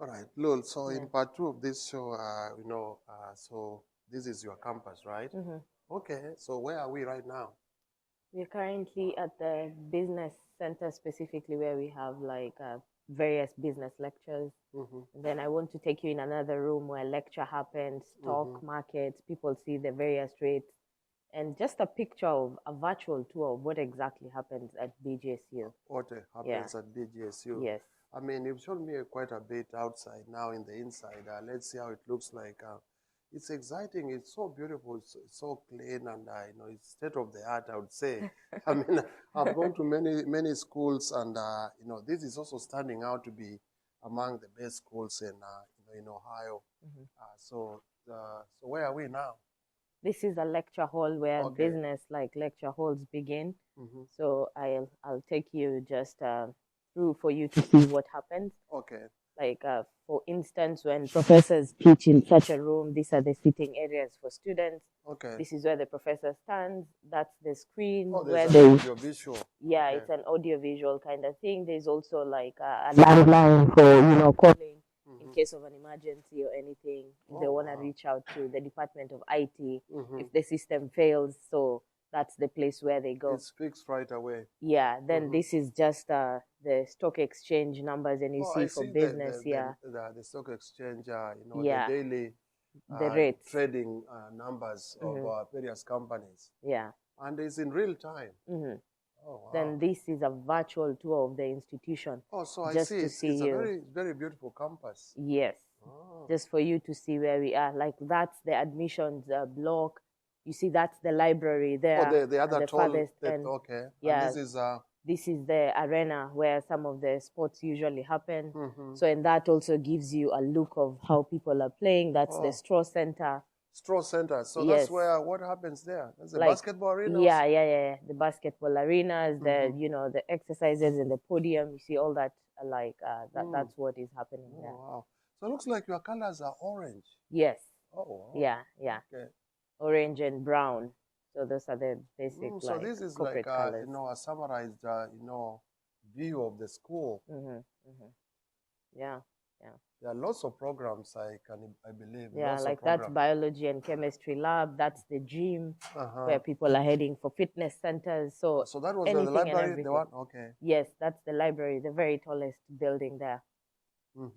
All right, Lul. So Yeah. in part two of this show, so this is your campus, right? Mm-hmm. Okay. So where are we right now? We're currently at the business center specifically where we have like various business lectures. Mm-hmm. And then I want to take you in another room where lecture happens, Mm-hmm. stock markets, people see the various rates, and just a picture of a virtual tour of what exactly happens at BGSU. What Yeah. happens at BGSU? Yes. I mean, you've shown me quite a bit outside. Now in the inside, let's see how it looks like. It's exciting. It's so beautiful. It's so clean, and it's state of the art. I would say. I mean, I've gone to many schools, and this is also standing out to be among the best schools in Ohio. Mm-hmm. So where are we now? This is a lecture hall where Okay. business like lecture halls begin. Mm-hmm. So I'll take you just through for you to see what happens. Okay. Like for instance, when professors teach in such a room, these are the sitting areas for students. Okay. This is where the professor stands. That's the screen There's where an audio visual. yeah, Okay. it's an audio visual kind of thing. There's also like a landline for calling in case of an emergency or anything. If they want to reach out to the Department of IT if the system fails. So that's the place where they go. It's fixed right away. Yeah, then this is just the stock exchange numbers, and you see I for see business, the stock exchange, yeah, the daily the rates, trading numbers of various companies. Yeah. And it's in real time. Oh, wow. Then this is a virtual tour of the institution. Oh, so just I see. To It's see a you. very beautiful campus. Yes. Oh. Just for you to see where we are. Like that's the admissions block. You see, that's the library there. Oh, the other tall. Okay. Yeah. And this is the arena where some of the sports usually happen. So, and that also gives you a look of how people are playing. That's the straw center. Straw center. So that's where what happens there? That's the basketball arena. Yeah. The basketball arenas, the exercises in the podium. You see all that. That's what is happening there. Wow. So it looks like your colors are orange. Yes. Oh. Wow. Yeah. Okay. Orange and brown. So those are the basic. So this is like colors. a summarized view of the school. Yeah. There are lots of programs I believe. Yeah, like that's biology and chemistry lab. That's the gym where people are heading for fitness centers. So that was the library, the one. Okay. Yes, that's the library, the very tallest building there.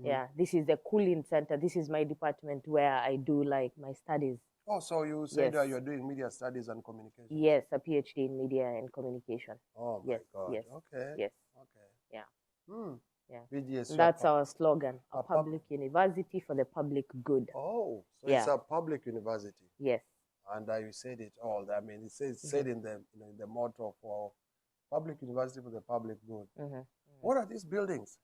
Yeah, this is the cooling center. This is my department where I do like my studies. Oh, so you said you're doing media studies and communication. Yes, a PhD in media and communication. Oh my God. Yes. Okay. Yes. Okay. Yeah. Yeah. BGSU. That's our slogan: a public university for the public good. Oh, so it's a public university. Yes. And you said it all. I mean, it's said in the motto for public university for the public good. What are these buildings?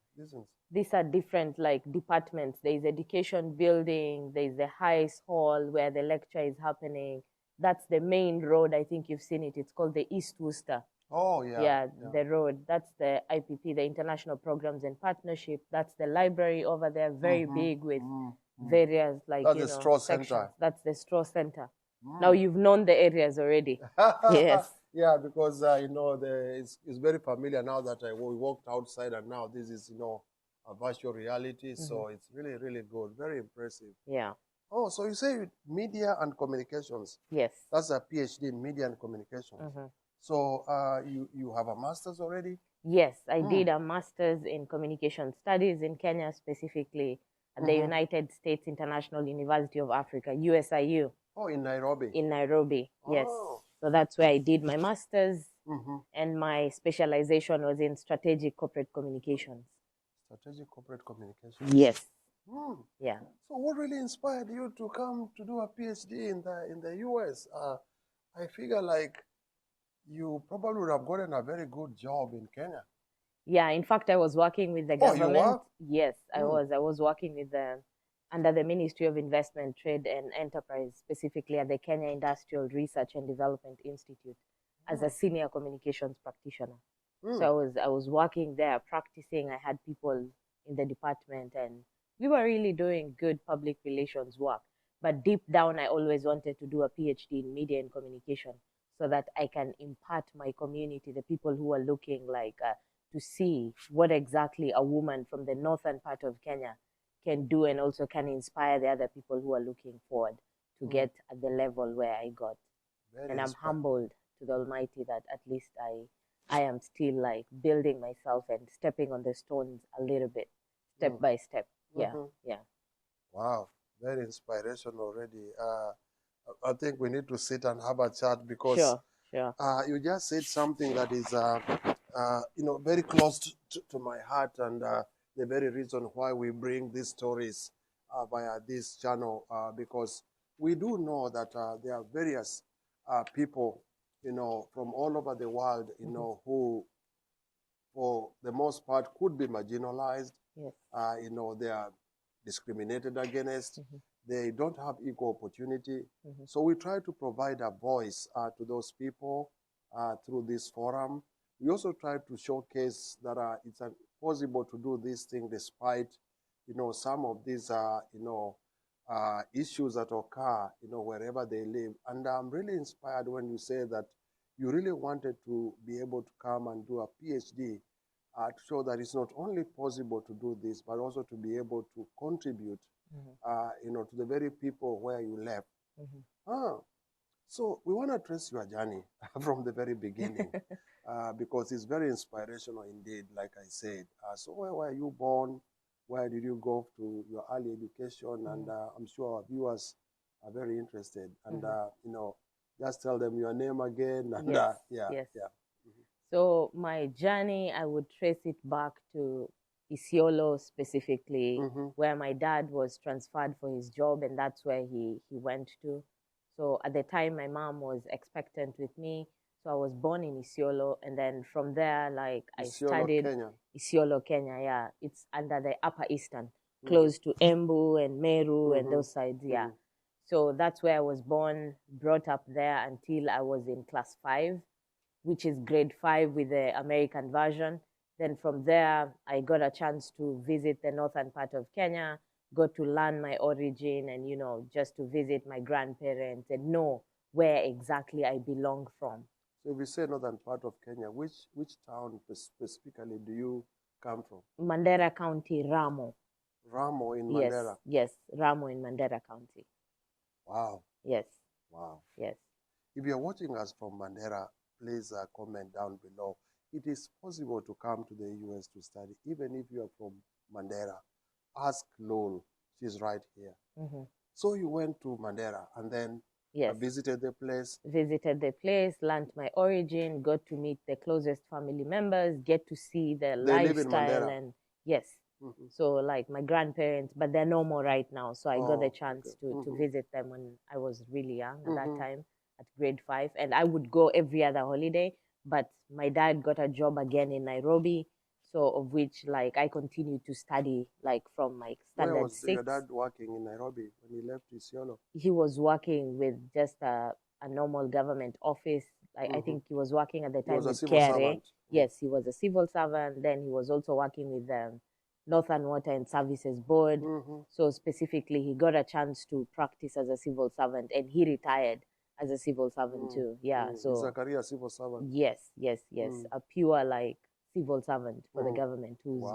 These are different departments. There is education building. There is the highest hall where the lecture is happening. That's the main road. I think you've seen it. It's called the East Worcester. Oh, yeah. The road. That's the IPP, the International Programs and Partnership. That's the library over there, very big with various that's the straw center. That's the straw center. Now you've known the areas already. Yes. Yeah, because it's very familiar now that we walked outside, and now this is a virtual reality. So it's really good, very impressive. Yeah. Oh, so you say media and communications? Yes. That's a PhD in media and communications. So you have a master's already? Yes, I did a master's in communication studies in Kenya, specifically at the United States International University of Africa, USIU. Oh, in Nairobi. In Nairobi, yes. So that's where I did my master's, and my specialization was in strategic corporate communications. Strategic corporate communications. Yes. Yeah. So what really inspired you to come to do a PhD in the US? I figure like you probably would have gotten a very good job in Kenya. Yeah, in fact, I was working with the government. Oh, you were? Yes, I was. I was working with under the Ministry of Investment, Trade and Enterprise, specifically at the Kenya Industrial Research and Development Institute as a senior communications practitioner. So I was working there, practicing. I had people in the department, and we were really doing good public relations work. But deep down, I always wanted to do a PhD in media and communication so that I can impart my community, the people who are looking to see what exactly a woman from the northern part of Kenya can do and also can inspire the other people who are looking forward to get at the level where I got. And I'm humbled to the Almighty that at least I am still like building myself and stepping on the stones a little bit, step by step. Yeah, yeah. Wow, very inspirational already. I think we need to sit and have a chat because you just said something that is, very close to my heart, and the very reason why we bring these stories via this channel, because we do know that there are various people, from all over the world, who, for the most part, could be marginalized. Yes. They are discriminated against. They don't have equal opportunity. So we try to provide a voice to those people through this forum. We also try to showcase that it's possible to do this thing despite, some of these, issues that occur, wherever they live. And I'm really inspired when you say that you really wanted to be able to come and do a PhD to show that it's not only possible to do this, but also to be able to contribute, to the very people where you left. So we want to trace your journey from the very beginning, because it's very inspirational indeed, like I said. So where were you born? Where did you go to your early education? And I'm sure our viewers are very interested. And, just tell them your name again. And, yes. So my journey, I would trace it back to Isiolo specifically, where my dad was transferred for his job, and that's where he went to. So at the time, my mom was expectant with me. So I was born in Isiolo, and then from there, like I studied Isiolo, Kenya. Yeah, it's under the Upper Eastern, close to Embu and Meru and those sides. Yeah, so that's where I was born, brought up there until I was in class 5, which is grade 5 with the American version. Then from there, I got a chance to visit the northern part of Kenya, got to learn my origin, and just to visit my grandparents and know where exactly I belong from. So if you say northern part of Kenya, which town specifically do you come from? Mandera County, Ramo. Ramo in Mandera? Yes, Ramo in Mandera County. Wow. Yes. Wow. Yes. If you're watching us from Mandera, please comment down below. It is possible to come to the US to study, even if you are from Mandera. Ask Lol, she's right here. So you went to Mandera and then visited the place? Visited the place, learned my origin, got to meet the closest family members, get to see the lifestyle. And yes. So like my grandparents, but they're no more right now. So I got the chance to visit them when I was really young at that time, at grade 5. And I would go every other holiday, but my dad got a job again in Nairobi. So of which like I continued to study like from my standard 6. Where was your dad working in Nairobi when he left Isiolo? He was working with just a normal government office. I think he was working at the time with KRA. Yes, he was a civil servant. Then he was also working with the Northern Water and Services Board. So specifically, he got a chance to practice as a civil servant, and he retired as a civil servant too. Yeah, so it's a career civil servant. Yes, a pure like civil servant for the government who's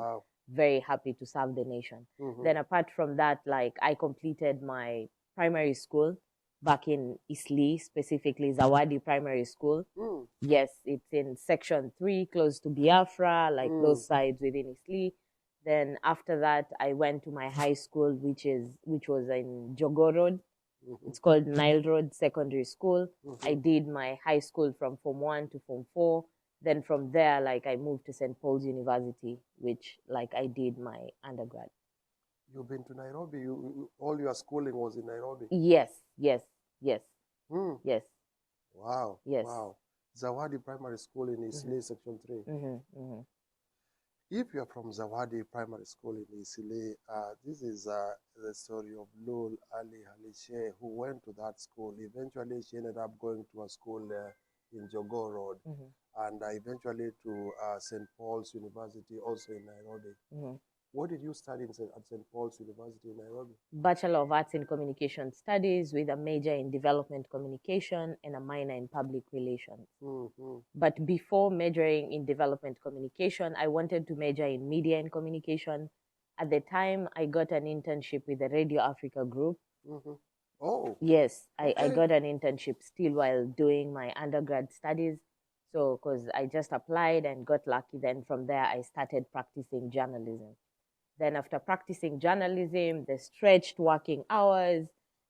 very happy to serve the nation. Then apart from that, like I completed my primary school back in Isli, specifically Zawadi Primary School. Yes, it's in section 3, close to Biafra, like those sides within Isli. Then after that, I went to my high school, which was in Jogo Road. It's called Nile Road Secondary School. I did my high school from Form 1 to Form 4. Then from there, like I moved to St. Paul's University, which like I did my undergrad. You've been to Nairobi? All your schooling was in Nairobi? Yes. Yes. Wow. Yes. Wow. Zawadi Primary School in Isili, Section 3. If you're from Zawadi Primary School in Isili, this is the story of Lul Ali Halishe, who went to that school. Eventually, she ended up going to a school in Jogo Road, and eventually to St. Paul's University, also in Nairobi. What did you study at St. Paul's University in Nairobi? Bachelor of Arts in Communication Studies with a major in Development Communication and a minor in Public Relations. But before majoring in Development Communication, I wanted to major in Media and Communication. At the time, I got an internship with the Radio Africa group. Mm-hmm. Oh, Yes, I okay. got an internship still while doing my undergrad studies. So, because I just applied and got lucky, then from there I started practicing journalism. Then, after practicing journalism, the stretched working hours,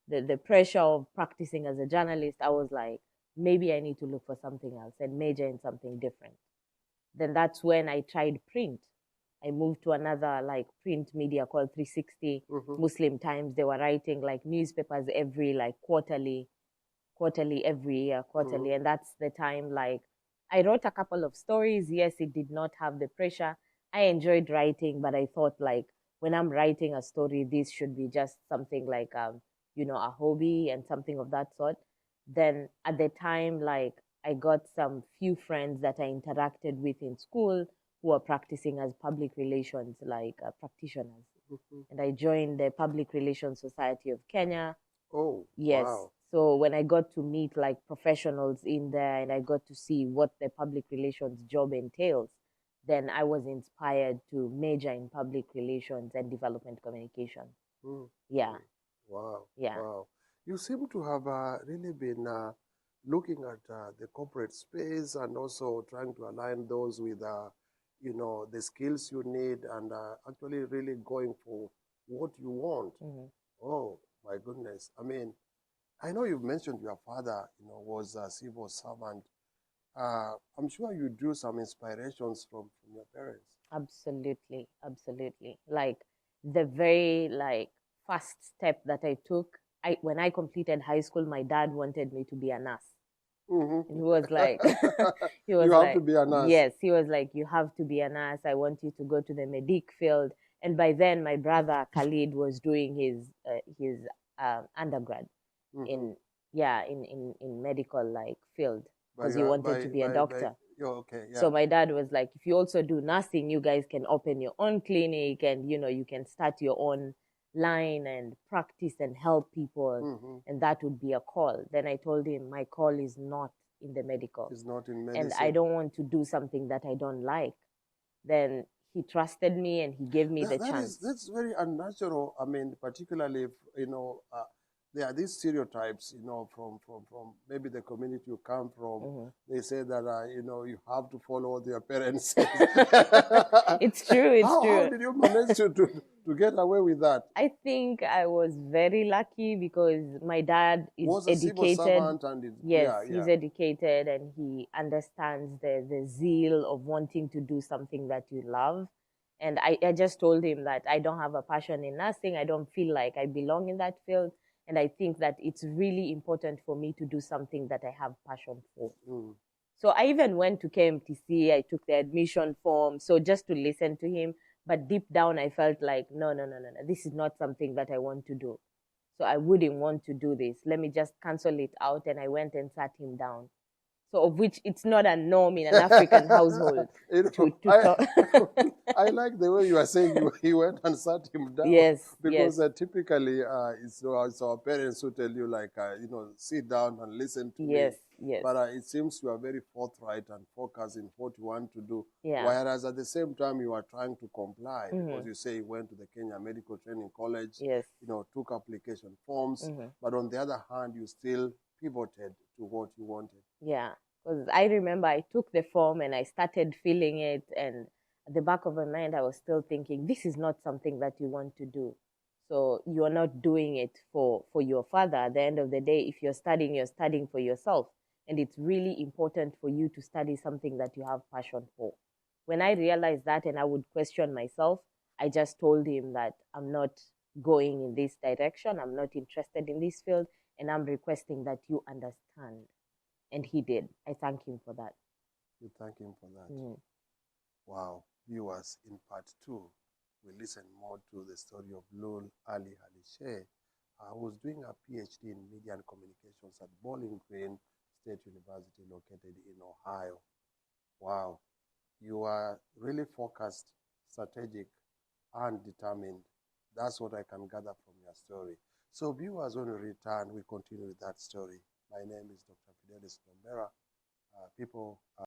the pressure of practicing as a journalist, I was like, maybe I need to look for something else and major in something different. Then that's when I tried print. I moved to another like print media called 360 Mm-hmm. Muslim Times. They were writing like newspapers every like quarterly every year, quarterly. Mm-hmm. And that's the time like I wrote a couple of stories. Yes, it did not have the pressure. I enjoyed writing, but I thought like when I'm writing a story, this should be just something like a hobby and something of that sort. Then at the time, like I got some few friends that I interacted with in school who are practicing as public relations like practitioners. Mm-hmm. And I joined the Public Relations Society of Kenya. Oh, Yes. wow. So when I got to meet like professionals in there and I got to see what the public relations job entails, then I was inspired to major in public relations and development communication. Mm. Yeah. Mm. Wow, Yeah. wow. You seem to have really been looking at the corporate space and also trying to align those with, the skills you need and actually really going for what you want. Hmm. Oh, my goodness. I mean, I know you've mentioned your father, was a civil servant. I'm sure you drew some inspirations from your parents. Absolutely. Absolutely. Like the very like first step that I took, when I completed high school, my dad wanted me to be a nurse. And Mm-hmm. he was like, he You was have to like, be a nurse. yes, he was like, you have to be a nurse. I want you to go to the medic field. And by then, my brother Khalid was doing his undergrad Mm-hmm. in in medical like field By because he your wanted to be a by doctor. oh, okay, So yeah. my dad was like, if you also do nursing, you guys can open your own clinic and you can start your own line and practice and help people. Mm-hmm. And that would be a call. Then I told him my call is not in the medical It's not in and I medicine. don't want to do something that I don't like. Then he trusted me and he gave me the chance. That's very unnatural. I mean, particularly if there are these stereotypes, from maybe the community you come from. Mhm. They say that you have to follow what your parents say. It's true, it's How true. did you manage to get away with that? I think I was very lucky because my dad is Was a civil educated. servant and Yes, yeah, he's yeah. educated and he understands the zeal of wanting to do something that you love. And I just told him that I don't have a passion in nursing. I don't feel like I belong in that field. And I think that it's really important for me to do something that I have passion for. Mm. So I even went to KMTC. I took the admission form. So just to listen to him. But deep down, I felt like, no, no, no, no, no. This is not something that I want to do. So I wouldn't want to do this. Let me just cancel it out. And I went and sat him down. So of which it's not a norm in an African household to I talk. I like the way you are saying you went and sat him down Yes, yes, because typically it's our parents who tell you like sit down and listen to me. yes, yes. But it seems you are very forthright and focused in what you want to do. Yeah. Whereas at the same time you are trying to comply because Mhm. you say you went to the Kenya Medical Training College, Yes. took application forms, Mhm. but on the other hand you still pivoted to what you wanted. Yeah. Because I remember I took the form and I started filling it, and at the back of my mind, I was still thinking, this is not something that you want to do. So you're not doing it for your father. At the end of the day, if you're studying for yourself. And it's really important for you to study something that you have passion for. When I realized that and I would question myself, I just told him that I'm not going in this direction. I'm not interested in this field. And I'm requesting that you understand. And he did. I thank him for that. You thank him for that. Mm. Wow. Viewers, in part 2, we listen more to the story of Lul Ali Halishe, who was doing a PhD in Media and Communications at Bowling Green State University located in Ohio. Wow. You are really focused, strategic, and determined. That's what I can gather from your story. So viewers, when we return, we continue with that story. My name is Dr. Fidelis Mandera. People